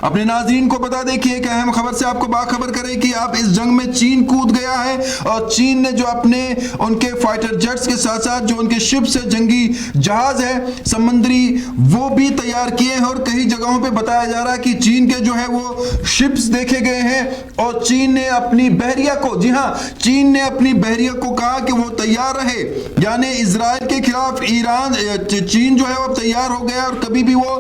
اپنے ناظرین کو بتا دیں کہ ایک اہم خبر سے آپ کو باخبر کرے کہ آپ اس جنگ میں چین کود گیا ہے اور چین نے جو اپنے ان کے فائٹر جیٹس کے ساتھ ساتھ جو ان کے شپس ہے، جنگی جہاز ہے سمندری، وہ بھی تیار کیے ہیں، اور کئی جگہوں پہ بتایا جا رہا ہے کہ چین کے جو ہے وہ شپس دیکھے گئے ہیں اور چین نے اپنی بحریہ کو، جی ہاں، چین نے اپنی بحریہ کو کہا کہ وہ تیار رہے، یعنی اسرائیل کے خلاف چین جو ہے وہ تیار ہو گیا اور کبھی بھی وہ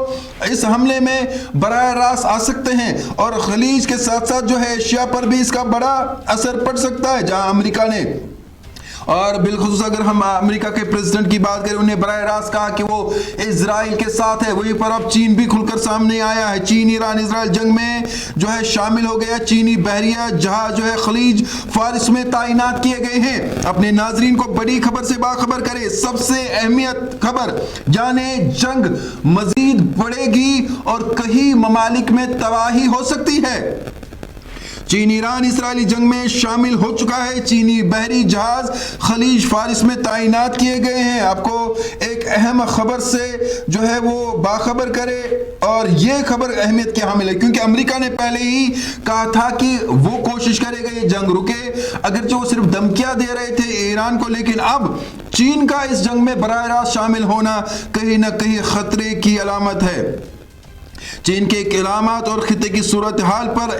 اس حملے میں براہ راست آ سکتے ہیں، اور خلیج کے ساتھ ساتھ جو ہے ایشیا پر بھی اس کا بڑا اثر پڑ سکتا ہے، جہاں امریکہ نے، اور بالخصوص اگر ہم امریکہ کے پریزیڈنٹ کی بات کریں، انہیں براہ راست کہا کہ وہ اسرائیل کے ساتھ ہے، وہیں پر اب چین بھی کھل کر سامنے آیا ہے، چین ایران اسرائیل جنگ میں جو ہے شامل ہو گیا، چینی بحریہ جہاز جو ہے خلیج فارس میں تعینات کیے گئے ہیں۔ اپنے ناظرین کو بڑی خبر سے باخبر کرے، سب سے اہمیت خبر، یعنی جنگ مزید بڑھے گی اور کئی ممالک میں تباہی ہو سکتی ہے۔ چین ایران اسرائیلی جنگ میں شامل ہو چکا ہے، چینی بحری جہاز خلیج فارس میں تعینات کیے گئے ہیں۔ آپ کو ایک اہم خبر سے جو ہے وہ باخبر کرے، اور یہ خبر اہمیت کی حامل ہے کیونکہ امریکہ نے پہلے ہی کہا تھا کہ وہ کوشش کرے گا یہ جنگ رکے، اگرچہ وہ صرف دھمکیاں دے رہے تھے ایران کو، لیکن اب چین کا اس جنگ میں براہ راست شامل ہونا کہیں نہ کہیں خطرے کی علامت ہے۔ چین کے علامات اور خطے کی صورتحال پر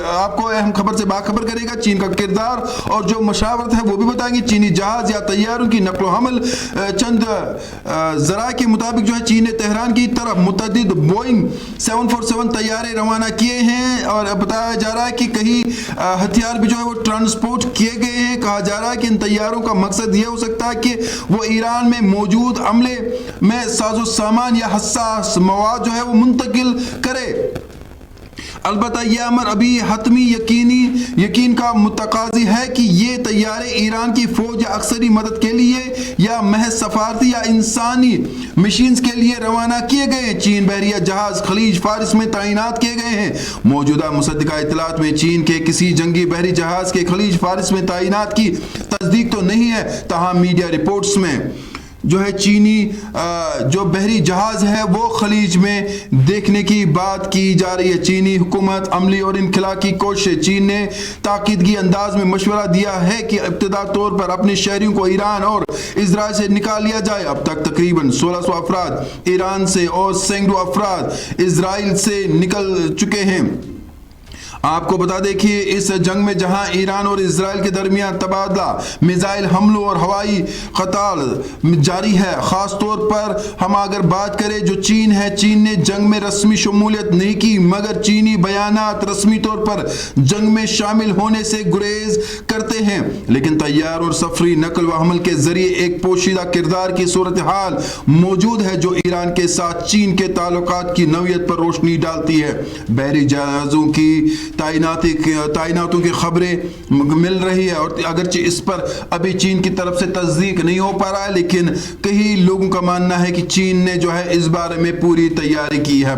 آپ کو اہم خبر سے باخبر کرے گا، چین کا کردار اور جو مشاورت ہے وہ بھی بتائیں گے۔ چینی جہاز یا طیاروں کی نقل و حمل، چند ذرائع کے مطابق جو ہے چین نے تہران کی طرف متعدد بوئنگ 747 طیارے روانہ کیے ہیں، اور بتایا جا رہا ہے کہ کئی ہتھیار بھی جو ہے وہ ٹرانسپورٹ کیے گئے ہیں۔ کہا جا رہا ہے کہ ان طیاروں کا مقصد یہ ہو سکتا ہے کہ وہ ایران میں موجود عملے میں ساز و سامان یا حساس مواد جو ہے وہ منتقل کرے۔ البتہ یہ امر ابھی حتمی یقین کا متقاضی ہے کہ یہ طیارے ایران کی فوج یا عسکری مدد کے لیے یا محض سفارتی یا انسانی مشینز کے لیے روانہ کیے گئے ہیں۔ چین بحریہ جہاز خلیج فارس میں تعینات کیے گئے ہیں۔ موجودہ مصدقہ اطلاعات میں چین کے کسی جنگی بحری جہاز کے خلیج فارس میں تعینات کی تصدیق تو نہیں ہے، تاہم میڈیا رپورٹس میں جو ہے چینی جو بحری جہاز ہے وہ خلیج میں دیکھنے کی بات کی جا رہی ہے۔ چینی حکومت عملی اور انخلا کی کوشش، چین نے تاکیدگی انداز میں مشورہ دیا ہے کہ ابتدائی طور پر اپنے شہریوں کو ایران اور اسرائیل سے نکال لیا جائے۔ اب تک تقریباً 1600 افراد ایران سے اور سینکڑوں افراد اسرائیل سے نکل چکے ہیں۔ آپ کو بتا دیں کہ اس جنگ میں جہاں ایران اور اسرائیل کے درمیان تبادلہ میزائل حملوں اور ہوائی قتال جاری ہے، خاص طور پر ہم اگر بات کریں جو چین ہے، چین نے جنگ میں رسمی شمولیت نہیں کی، مگر چینی بیانات رسمی طور پر جنگ میں شامل ہونے سے گریز کرتے ہیں، لیکن طیار اور سفری نقل و حمل کے ذریعے ایک پوشیدہ کردار کی صورتحال موجود ہے جو ایران کے ساتھ چین کے تعلقات کی نوعیت پر روشنی ڈالتی ہے۔ بحری جہازوں کی تعیناتوں کی خبریں مل رہی ہے، اور اگرچہ اس پر ابھی چین کی طرف سے تصدیق نہیں ہو پا رہا ہے، لیکن کئی لوگوں کا ماننا ہے کہ چین نے جو ہے اس بارے میں پوری تیاری کی ہے۔